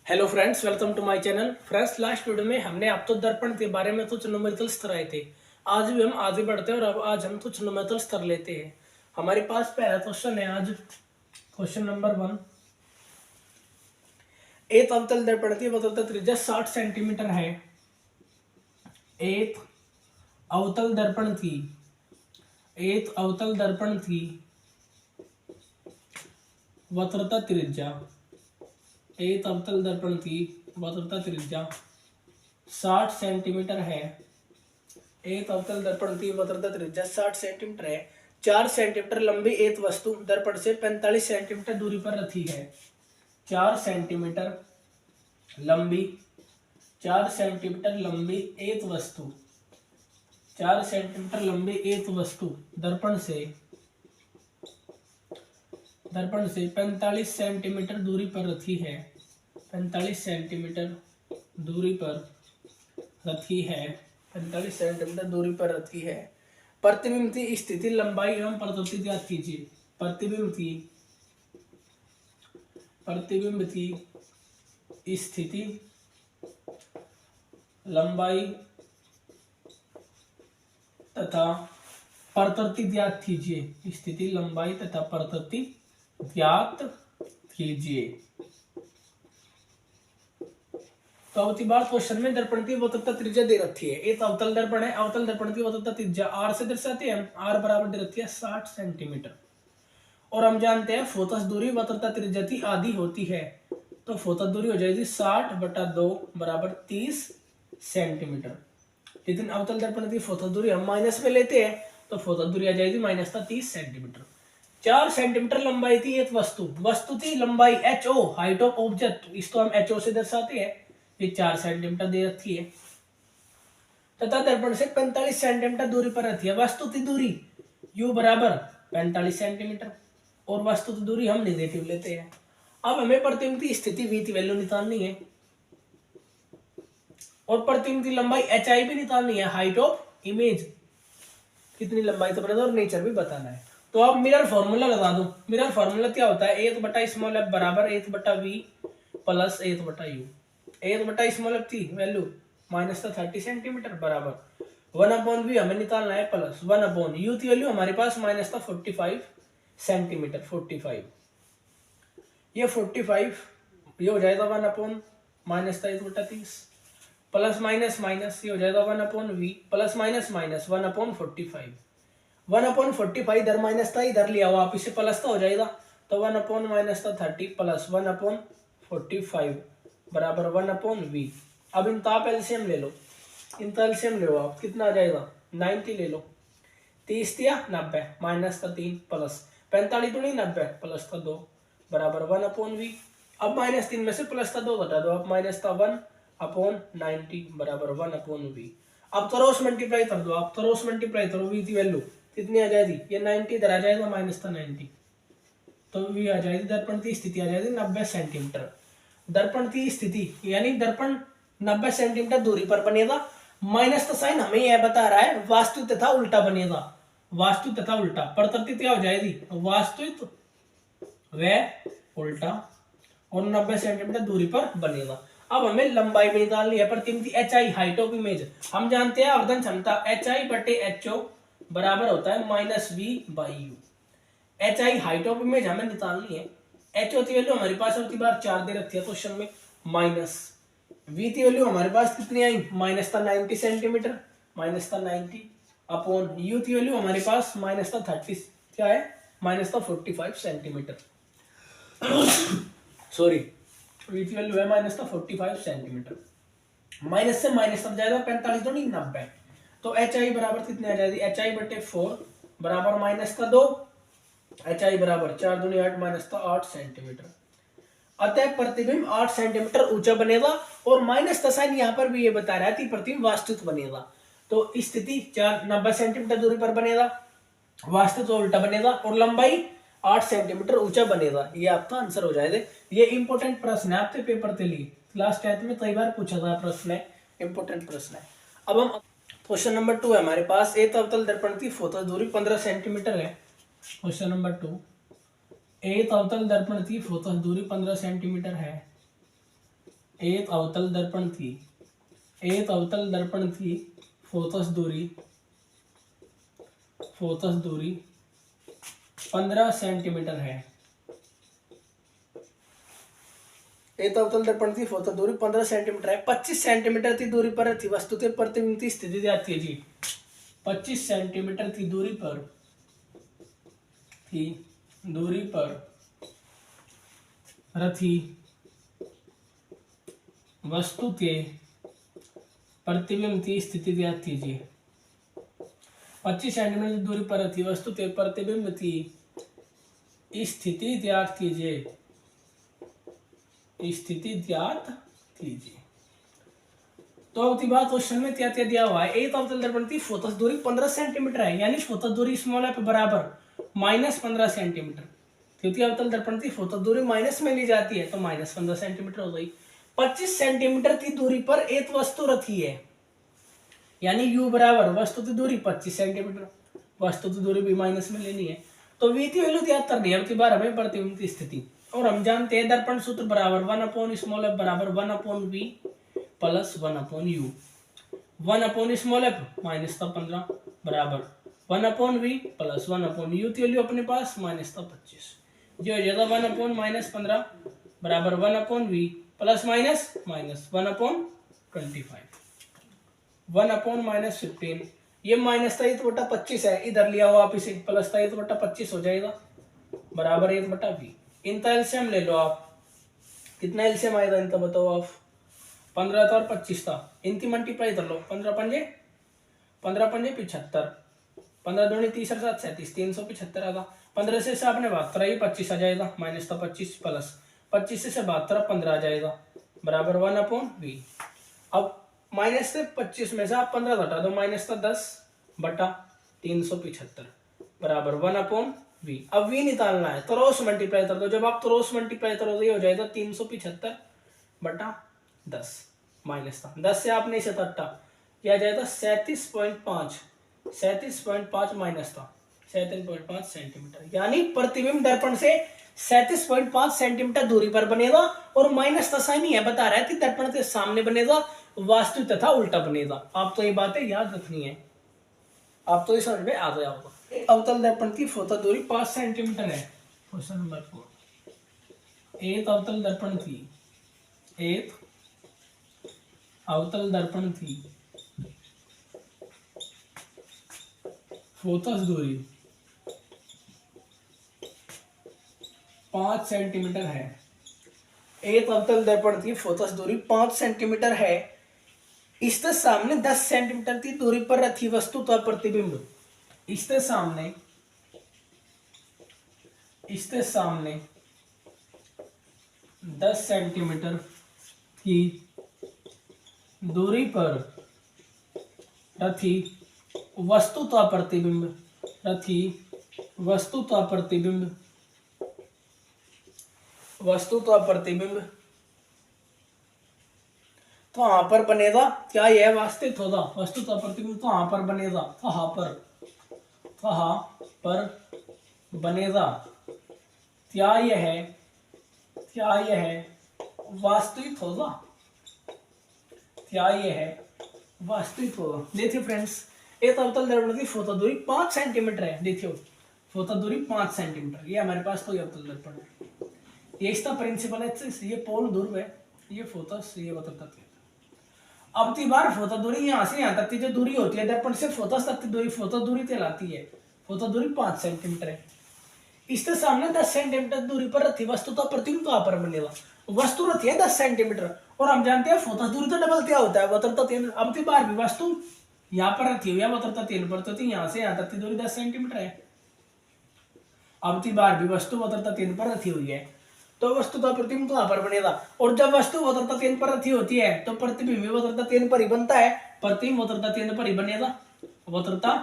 Hello friends, welcome to my channel. Friends, last video में हमने आपको दर्पण के बारे में कुछ न्यूमेरिकल स्तर आए थे। आज भी हम आगे बढ़ते हैं और अब आज हम कुछ न्यूमेरिकल स्तर लेते हैं। हमारे पास पहला क्वेश्चन है आज, क्वेश्चन नंबर 1। एक अवतल दर्पण की वक्रता त्रिज्या 60 सेंटीमीटर है। एक अवतल दर्पण की वक्रता त्रिज्या एक अवतल दर्पण की वक्रता त्रिज्या 60 सेंटीमीटर है। एक अवतल दर्पण की वक्रता त्रिज्या 60 सेंटीमीटर है। 4 सेंटीमीटर लंबी एक वस्तु दर्पण से 45 सेंटीमीटर दूरी पर रखी है। 4 सेंटीमीटर लंबी 4 सेंटीमीटर लंबी एक वस्तु 4 सेंटीमीटर लंबी एक वस्तु दर्पण से 45 सेंटीमीटर दूरी पर रखी है। 45 सेंटीमीटर दूरी पर रखी है। 45 सेंटीमीटर दूरी पर रखी है। प्रतिबिंब की स्थिति, लंबाई एवं प्रकृति ज्ञात कीजिए। प्रतिबिंब की स्थिति, लंबाई तथा प्रकृति ज्ञात कीजिए। स्थिति, लंबाई तथा प्रकृति ज्ञात कीजिए। तो अब की बार क्वेश्चन में दर्पण की वक्रता त्रिज्या दे रखी है। एक अवतल दर्पण है। अवतल दर्पण की वक्रता त्रिज्या आर से दर्शाते हैं। आर बराबर दे रखी है 60 सेंटीमीटर। और हम जानते हैं फोकस दूरी वक्रता त्रिज्या की आधी होती है। तो फोकस दूरी हो जाएगी 60/2 बराबर 30 सेंटीमीटर। लेकिन अवतल दर्पण की फोकस दूरी हम माइनस में लेते हैं तो फोकस दूरी आ जाएगी माइनस का 30 सेंटीमीटर। 4 सेंटीमीटर लंबाई थी एक वस्तु की लंबाई HO, हाइट ऑफ ऑब्जेक्ट, इसको हम HO से दर्शाते हैं। ये 4 सेंटीमीटर दे रखी है तथा दर्पण से 45 सेंटीमीटर दूरी पर रखी है। वस्तु की दूरी U बराबर 45 सेंटीमीटर और वस्तु की दूरी हम नेगेटिव लेते हैं। अब हमें प्रतिबिंब की स्थिति V की वैल्यू निकालनी है और प्रतिबिंब की लंबाई HI भी निकालनी है। हाइट ऑफ इमेज कितनी लंबाई से बना और नेचर भी बताना है। तो आप मिरर फॉर्मूला लगा दो। मिरर फॉर्मूला क्या होता है? 1/f बराबर 1/v प्लस 1/u। 1/f थी वैल्यू माइनस का 30 सेंटीमीटर बराबर 1/v हमें निकालना है प्लस 1/u की वैल्यू हमारे पास माइनस का 45 सेंटीमीटर। 45 ये 45 ये हो जाएगा 1/ माइनस का 1/30 प्लस माइनस माइनस ये हो जाएगा 1/v प्लस माइनस माइनस 1/45। 1/45 इधर माइनस था, इधर लिया हुआ आप इसे प्लस का हो जाएगा तो 1/-30 प्लस 1/45 बराबर 1/v। अब इन ताप एलसीएम ले लो। आप कितना आ जाएगा 90 ले लो। 30 दिया 90 माइनस का 3 प्लस 45 दूनी 90 प्लस का 2 बराबर 1/v। अब माइनस 3 में से प्लस का 2 घटा दो आप, माइनस का 1/90 बराबर 1/v। अब क्रॉस मल्टीप्लाई कर दो आप, क्रॉस मल्टीप्लाई करो v की वैल्यू कितनी आ जाएगी? ये 90 इधर आ जाएगा माइनस का 90 तो v आ जाएगी, दर्पण की स्थिति आ जाएगी 90 सेंटीमीटर। दर्पण की स्थिति यानी दर्पण 90 सेंटीमीटर दूरी पर बनेगा। माइनस का साइन हमें यह बता रहा है वास्तविक तथा उल्टा बनेगा। वास्तविक तथा उल्टा प्रकृति क्या हो जाएगी? वास्तविक व उल्टा और 90 सेंटीमीटर दूरी पर बनेगा। अब हमें लंबाई भी निकालनी है। प्रतिबिंब की HI, हाइट ऑफ इमेज, हम जानते हैं आवर्धन क्षमता HI/HO बराबर होता है -v/u। HI height of image हमें निकालनी है। HO की वैल्यू हमारे पास होती बार 4 दे रखी है क्वेश्चन में, माइनस v की वैल्यू हमारे पास कितनी आई? माइनस का 90 सेंटीमीटर, माइनस का 90 अपॉन u की वैल्यू हमारे पास माइनस का 30 क्या है? माइनस का 45 सेंटीमीटर। सॉरी, v की वैल्यू है माइनस का 45 सेंटीमीटर। माइनस से माइनस तब जाएगा 45 तो नहीं 90 तो HI बराबर कितने आ जाएगी? HI/4 बराबर माइनस का 2, HI बराबर 4 दूनी 8 माइनस का 8 सेंटीमीटर। अतः प्रतिबिंब 8 सेंटीमीटर ऊंचा बनेगा और माइनस का साइन यहाँ पर भी ये बता रहा है कि प्रतिबिंब वास्तविक बनेगा। तो स्थिति 90 सेंटीमीटर दूरी पर बनेगा, वास्तविक तो उल्टा बनेगा और लंबाई 8 सेंटीमीटर ऊंचा बनेगा। ये आपका आंसर हो जाएगा। ये इंपॉर्टेंट प्रश्न है आपके पेपर के लिए, क्लास 10th में कई बार पूछा गया प्रश्न है, इंपॉर्टेंट प्रश्न है। अब हम क्वेश्चन नंबर 2 है हमारे पास। एक अवतल दर्पण की फोकस दूरी 15 सेंटीमीटर है। क्वेश्चन नंबर 2, एक अवतल दर्पण की फोकस दूरी 15 सेंटीमीटर है। एक अवतल दर्पण की फोकस दूरी 15 सेंटीमीटर है। एक अवतल दर्पण की फोकस दूरी 15 सेंटीमीटर है। 25 सेंटीमीटर की दूरी पर थी वस्तु के प्रतिबिंब की स्थिति जाती है जी। 25 सेंटीमीटर की दूरी पर रथी वस्तु के प्रतिबिंब की स्थिति ज्ञात कीजिए। 25 सेंटीमीटर दूरी पर रथी वस्तु के प्रतिबिंब की स्थिति ज्ञात कीजिए। तो अब की बात क्वेश्चन में क्या क्या दिया हुआ है। एक अवतल दर्पण की फोकस दूरी 15 सेंटीमीटर है, यानी फोकस दूरी स्मॉल एफ बराबर -15 सेंटीमीटर, क्योंकि अवतल दर्पण की फोकस दूरी माइनस में ली जाती है तो -15 सेंटीमीटर हो गई। 25 सेंटीमीटर की दूरी पर एक वस्तु रखी है, यानी u बराबर वस्तु की दूरी 25 सेंटीमीटर, वस्तु की दूरी भी माइनस में लेनी है तो v की वैल्यू याद करनी है। अब की बार हमें प्रतिबिंब की स्थिति, और हम जानते हैं दर्पण सूत्र बराबर 1/f बराबर 1/v प्लस 1/u। 1/f -15 बराबर 1/v प्लस 1/u की वैल्यू अपने पास -25, जो हो जाएगा 1/-15 बराबर 1/v प्लस माइनस 1/25, 1/-15। ये माइनस था 1/25 है, इधर लिया हुआ आप इसे प्लस था 1/25 हो जाएगा बराबर 1/v। इनका एलसीएम ले लो आप, कितना एलसीएम आएगा इनका बताओ आप। 15 था और 25 था, इनकी मल्टीप्लाई कर लो। 15 पंजे 75, 15 दूनी 30 और 7 37, 375 आएगा। 15 से आपने 72 ये 25 आ जाएगा, माइनस था 25 प्लस 25 से 72 15 आ जाएगा बराबर 1/v। अब माइनस से 25 में से आप 15 घटा दो, माइनस था 10/375 बराबर 1/v। अब v निकालना है, क्रॉस मल्टीप्लाई कर दो। जब आप क्रॉस मल्टीप्लाई करोगे हो जाएगा 375/10 माइनस था 10 से आपने इसे कटा, क्या जाएगा 37.5 माइनस था 37.5 सेंटीमीटर, यानी प्रतिबिंब दर्पण से 37.5 सेंटीमीटर दूरी पर बनेगा। और माइनस का साइन ही है, बता रहा है कि दर्पण के सामने बनेगा, वास्तविक तथा उल्टा बनेगा। आप तो ये बातें याद रखनी है, आप तो ये समझ में आ गया होगा। अवतल दर्पण की फोकस दूरी 5 सेंटीमीटर है। क्वेश्चन नंबर 4, एक अवतल दर्पण की फोकस दूरी 5 सेंटीमीटर है। एक अवतल दर्पण की फोकस दूरी 5 सेंटीमीटर है। इसके सामने 10 सेंटीमीटर की दूरी पर रखी वस्तु का प्रतिबिंब, इसके सामने 10 सेंटीमीटर की दूरी पर रखी वस्तु का प्रतिबिंब तो वहां पर बनेगा। क्या यह वास्तविक होगा? वस्तु का प्रतिबिंब तो वहां पर बनेगा, कहां पर बनेगा। क्या यह वास्तविक होगा? देखिए फ्रेंड्स, एक अवतल दर्पण की फोकस दूरी 5 सेंटीमीटर है। देखियो फोकस दूरी 5 सेंटीमीटर, ये हमारे पास कोई अवतल दर्पण है। ये इसका प्रिंसिपल है, ये पोल ध्रुव है, ये फोकस, ये वक्र तत्व। अब की बार फोकस दूरी यहाँ से यहाँ तक की जो दूरी होती है दर्पण से फोकस तक की दूरी फोकस दूरी कहलाती है। फोकस दूरी 5 सेंटीमीटर है। इसके सामने 10 सेंटीमीटर दूरी पर रखी वस्तु का प्रतिबिंब कहां पर बनेगा? वस्तु रखी है 10 सेंटीमीटर, और हम जानते हैं फोकस दूरी तो डबल क्या होता है, वक्रता 3। अब की बार भी वस्तु यहाँ पर रखी हुई है वक्रता 3 पर, तो यहाँ से यहाँ तक की दूरी 10 सेंटीमीटर है। अब की बार भी वस्तु वक्रता 3 पर रखी हुई है, तो वस्तु का प्रतिबिंब कहां पर बनेगा? और जब वस्तु वक्रता 3 पर रखी होती है तो प्रतिबिंब भी वक्रता 3 पर ही बनता है। प्रतिबिंब वक्रता 3 पर ही बनेगा, वक्रता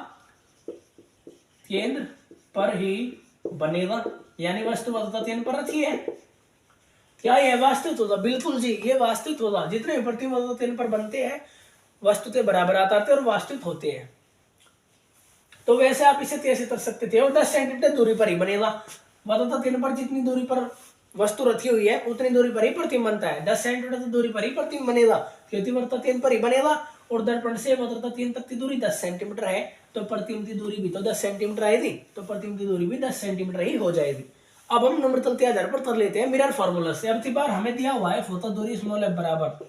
3 पर ही बनेगा, यानी वस्तु वक्रता 3 पर रखी है। क्या यह वास्तविक होगा? बिल्कुल जी, ये वास्तविक होगा। जितने भी प्रतिबिंब वक्रता 3 पर बनते हैं वस्तु के बराबर आते हैं और वास्तविक होते हैं। तो वैसे आप इसे कैसे कर सकते थे? और 10 सेंटीमीटर दूरी पर ही बनेगा। वक्रता 3 पर जितनी दूरी पर वस्तु रखी हुई है उतनी दूरी पर ही प्रतिबिंब बनता है। 10 सेंटीमीटर दूरी पर ही प्रतिबिंब बनेगा, क्योंकि वृत्त 3 पर ही बनेगा और दर्पण से वक्र 3 तक की दूरी 10 सेंटीमीटर है, तो प्रतिबिंब की दूरी भी तो 10 सेंटीमीटर आएगी, तो प्रतिबिंब की दूरी भी 10 सेंटीमीटर ही हो जाएगी। अब हम नंबर तल के आधार पर कर लेते हैं मिरर फार्मूला से। अब की बार हमें दिया हुआ है फोटो दूरी स्मॉल एफ बराबर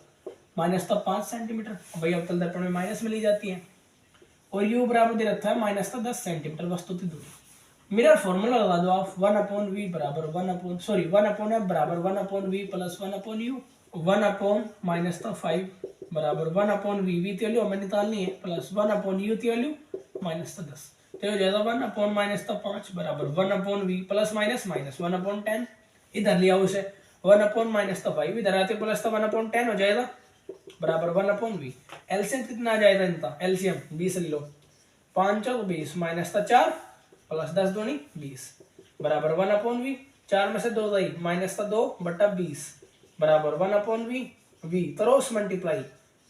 माइनस का 5 सेंटीमीटर, भाई अवतल दर्पण में माइनस में ली जाती है, और यू बराबर दे रखा है माइनस का 10 सेंटीमीटर वस्तु की दूरी। मिरर फॉर्मूला लगा दो आप, 1/v बराबर 1/f बराबर 1/v प्लस 1/u, 1/ माइनस का 5 बराबर 1/v, v की वैल्यू हमें निकालनी है, प्लस 1/u की वैल्यू माइनस का 10, तो हो जाएगा 1/ माइनस का 5 बराबर 1/v प्लस माइनस माइनस 1/10, इधर लिया उसे 1/ माइनस का 5 इधर आते प्लस का 1/10 हो जाएगा बराबर 1/v। एलसीएम कितना आ जाएगा इनका, एलसीएम 20 ले लो, 5 और 20 माइनस का 4 प्लस 10 दूनी 20 बराबर 1/v, 4 में से 2 गई माइनस का 2/20 बराबर 1/v, v क्रॉस मल्टीप्लाई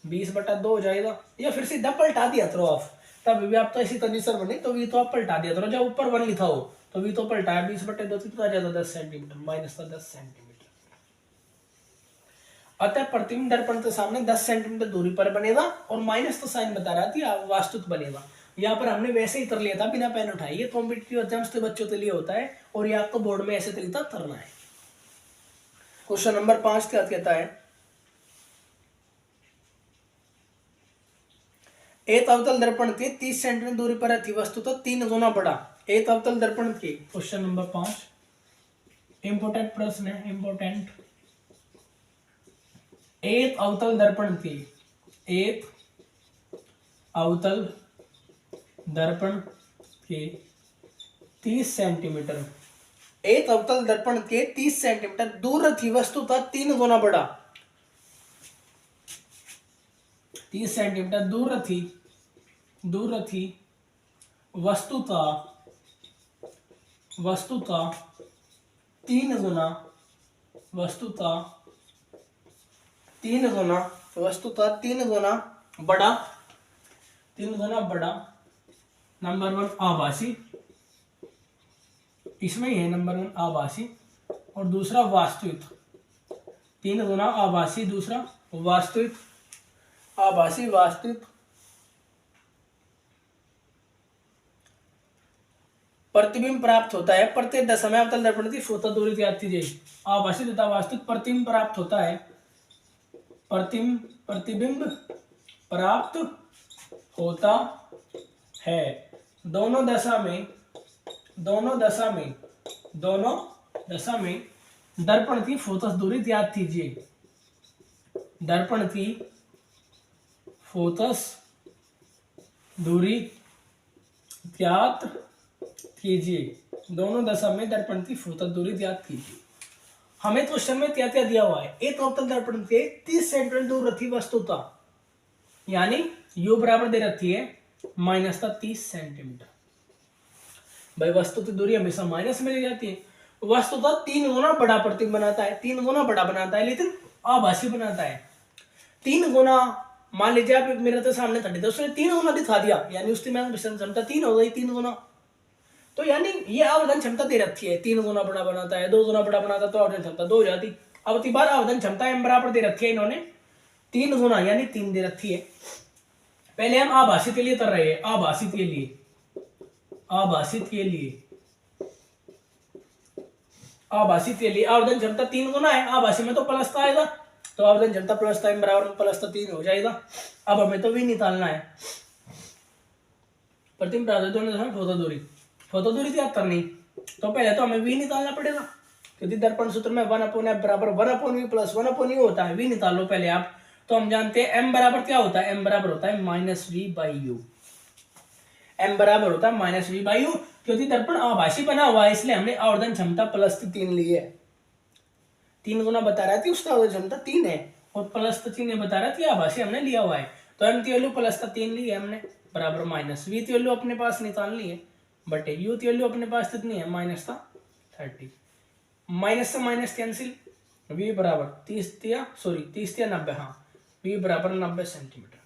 20/2 हो जाएगा, या फिर सीधा पलटा दिया करो आप, तब भी आप तो ऐसी कंडीशन बनी तो v तो आप पलटा दिया करो, जब ऊपर 1 लिखा हो तो v तो पलटाया 20/2 कितना आ जाएगा 10 सेंटीमीटर माइनस का 10 सेंटीमीटर। अतः प्रतिबिंब दर्पण के सामने 10 सेंटीमीटर दूरी पर बनेगा और माइनस का साइन बता रहा था वास्तुत बनेगा। यहाँ पर हमने वैसे ही कर लिया था बिना पेन उठाए, ये कॉम्पिटिटिव एग्जाम्स के बच्चों के लिए होता है और ये आपको बोर्ड में ऐसे तरीका करना है। क्वेश्चन नंबर 5 क्या कहता है, एक अवतल दर्पण के 30 सेंटीमीटर दूरी पर रखी वस्तु तो 3 गुना बड़ा। एक अवतल दर्पण के, क्वेश्चन नंबर 5 इंपोर्टेंट प्रश्न है, इंपोर्टेंट। एक अवतल दर्पण के, एक अवतल दर्पण के 30 सेंटीमीटर, एक अवतल दर्पण के 30 सेंटीमीटर दूर रखी वस्तु का 3 गुना बड़ा। 30 सेंटीमीटर दूर रखी वस्तु का 3 गुना बड़ा। नंबर 1 आभासी, इसमें ही है नंबर 1 आभासी, और दूसरा वास्तविक। 3 गुना आभासी, दूसरा वास्तविक। आभासी वास्तविक प्रतिबिंब प्राप्त होता है प्रत्येक दशा में अवतल दर्पण की फोटो दूरी ज्ञात कीजिए। आभासी तथा वास्तविक प्रतिबिंब प्राप्त होता है, प्रतिबिंब प्राप्त होता है दोनों दशा में दर्पण की फोकस दूरी ज्ञात कीजिए। दर्पण की फोकस दूरी ज्ञात कीजिए, दोनों दशा में दर्पण की फोकस दूरी ज्ञात कीजिए। हमें क्वेश्चन में क्या क्या दिया हुआ है, एक अवतल दर्पण के 30 सेंटीमीटर दूर रखी वस्तु का, यानी u बराबर दे रखी है माइनस का 30 सेंटीमीटर। भाई वस्तु की दूरी हमेशा माइनस में ले जाती है, वस्तु का 3 गुना बड़ा प्रतिबिंब बनाता है, 3 गुना बड़ा बनाता है, लेकिन आभासी बनाता है 3 गुना। मान लीजिए आप मेरे तो सामने खड़े थे, उसने 3 गुना दिखा दिया, यानी उसकी विसरण क्षमता 3 हो गई, 3 गुना। तो यानी ये आवर्धन क्षमता दे रखी है, 3 गुना बड़ा बनाता है, 2 गुना बड़ा बनाता तो आवर्धन क्षमता 2 हो जाती। अब की बार आवर्धन क्षमता m बराबर दे रखी है इन्होंने 3 गुना, यानी 3 दे रखी है। पहले हम आभासी के लिए कर रहे हैं, आभासी के लिए आवर्धन क्षमता 3 गुना है, आभासी में तो प्लस का आएगा, तो आवर्धन क्षमता प्लस का m बराबर प्लस का 3 हो जाएगा। अब हमें तो v निकालना है, प्रतिबिंब प्राप्त दोनों दशा में फोटो दूरी क्या करनी, तो पहले तो हमें v निकालना पड़ेगा, क्योंकि दर्पण सूत्र में 1/f बराबर 1/v प्लस 1/u होता है। v निकाल लो पहले आप, तो हम जानते हैं m बराबर क्या होता है, m बराबर होता है -v/u। m बराबर होता है -v/u, क्योंकि दर्पण आभासी बना हुआ है इसलिए हमने आवर्धन क्षमता प्लस 3 ली है। 3 गुना बता रहा थी उसका आवर्धन क्षमता 3 है, और प्लस 3 बता रहा थी आभासी हमने लिया हुआ है, तो m की वैल्यू प्लस 3 ली है हमने, बराबर माइनस v की वैल्यू अपने पास निकालनी है, बटे u की वैल्यू अपने पास कितनी है -30। माइनस से माइनस कैंसिल, v बराबर 30 या 90, हाँ v बराबर 90 सेंटीमीटर,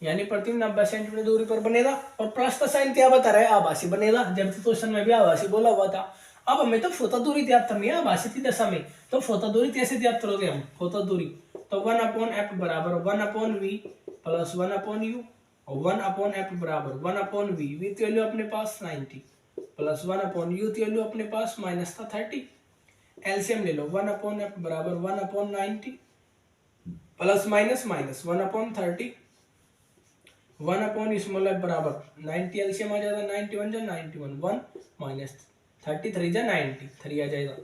यानी प्रतिबिंब 90 सेंटीमीटर दूरी पर बनेगा। और प्लस का साइन क्या बता रहा है, आभासी बनेगा, जबकि क्वेश्चन में भी आभासी बोला हुआ था। अब हमें तो फोता दूरी ज्ञात करनी है आभासी दशा में, तो फोता दूरी कैसे ज्ञात करोगे हम फोता दूरी, तो 1/f बराबर 1/v प्लस 1/u और 1/f बराबर 1/v, v की वैल्यू अपने पास 90 प्लस 1/u की वैल्यू अपने पास माइनस था 30। एलसीएम ले लो 1/f बराबर 1/90 प्लस माइनस माइनस 1/30 1/f बराबर 90, एलसीएम आ जाएगा 91 जा 91 1 माइनस 33 जा 90 3 आ जाएगा,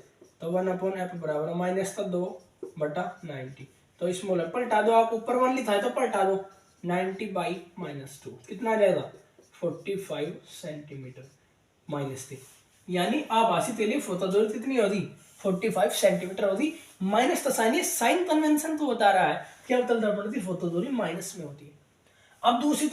तो 1/f बराबर माइनस था 2/90। तो स्मॉल पलटा दो, आप ऊपर 1 लिखा है तो पलटा दो 90/-2 कितना आ जाएगा 45 सेंटीमीटर माइनस 3, यानी आभासी के लिए फोता दूरी कितनी होगी 45 सेंटीमीटर होगी। माइनस तो साइन, साइन कन्वेंशन तो बता रहा है कि अवतल दर्पण की फोता दूरी माइनस में होती है। अब दूसरी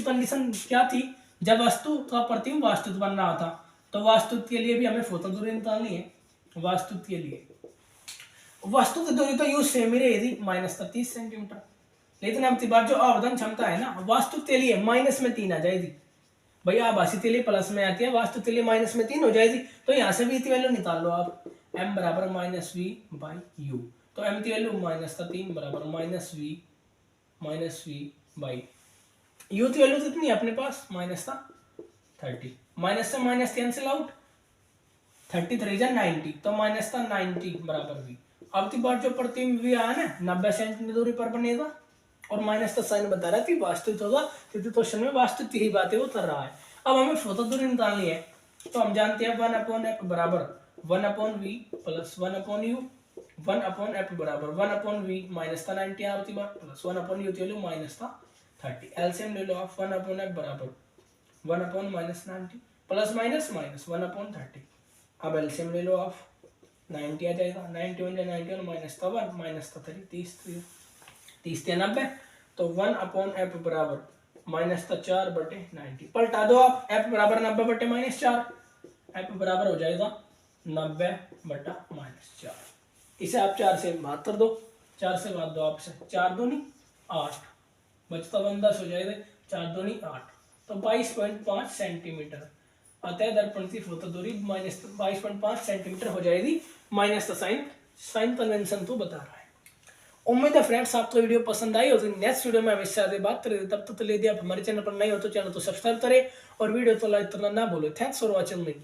कंडीशन क्या थी, जब वस्तु का प्रतिबिंब वास्तविक बन रहा था, तो वास्तविक के लिए भी हमें फोता दूरी निकालनी है। वास्तविक के लिए वस्तु की दूरी तो यूज सेम ही रहेगी -30 सेंटीमीटर, लेकिन अब की बात जो आवर्धन क्षमता है ना, वास्तविक के लिए माइनस में 3 आ जाएगी भैया, आभासी के लिए प्लस में आती है, वास्तविक के लिए माइनस में 3 हो जाएगी। तो यहाँ से भी की वैल्यू निकाल लो आप, m बराबर -v/u, तो m की वैल्यू -3 बराबर -v बाई u की वैल्यू कितनी है अपने पास -30, माइनस से माइनस कैंसिल आउट 33 जा 90, तो -90 बराबर v। अब की बात जो प्रतिबिंब v आया ना 90 सेंटीमीटर दूरी पर बनेगा, और माइनस का साइन बता रहा है वास्तविक होगा, क्योंकि क्वेश्चन में वास्तविक की ही बातें वो कर रहा है। अब हमें फोता दूरी निकालनी है, तो हम जानते हैं 1/f बराबर 1/v प्लस 1/u, 1/f बराबर 1/v माइनस था 90 आती बार प्लस 1/u की वैल्यू माइनस था 30। एलसीएम ले लो आप, 1/f बराबर 1/-90 प्लस माइनस माइनस 1/30। अब एलसीएम ले लो आप, 90 आ जाएगा, 91 या 91 माइनस था 1 माइनस था 30 30 या 90, तो 1/f बराबर -4/90। पलटा दो आप, f बराबर 90/-4, f बराबर हो जाएगा 90/-4। इसे आप 4 से भाग कर दो, 4 से भाग दो आपसे, 4 दूनी 8 बचता 1 10 हो जाएगा, 4 दूनी 8, तो 22.5 सेंटीमीटर अतः दर्पण की फोता दूरी -22.5 सेंटीमीटर हो जाएगी। माइनस का साइन कन्वेंशन तो बता रहा है। उम्मीद है फ्रेंड्स आपको वीडियो पसंद आई होगी। नेक्स्ट वीडियो में हमेशा आगे बात करेंगे, तब तक ले दिया आप हमारे चैनल पर नए हो तो चैनल को सब्सक्राइब करें और वीडियो को लाइक करना ना भूलें। Thanks for watching me.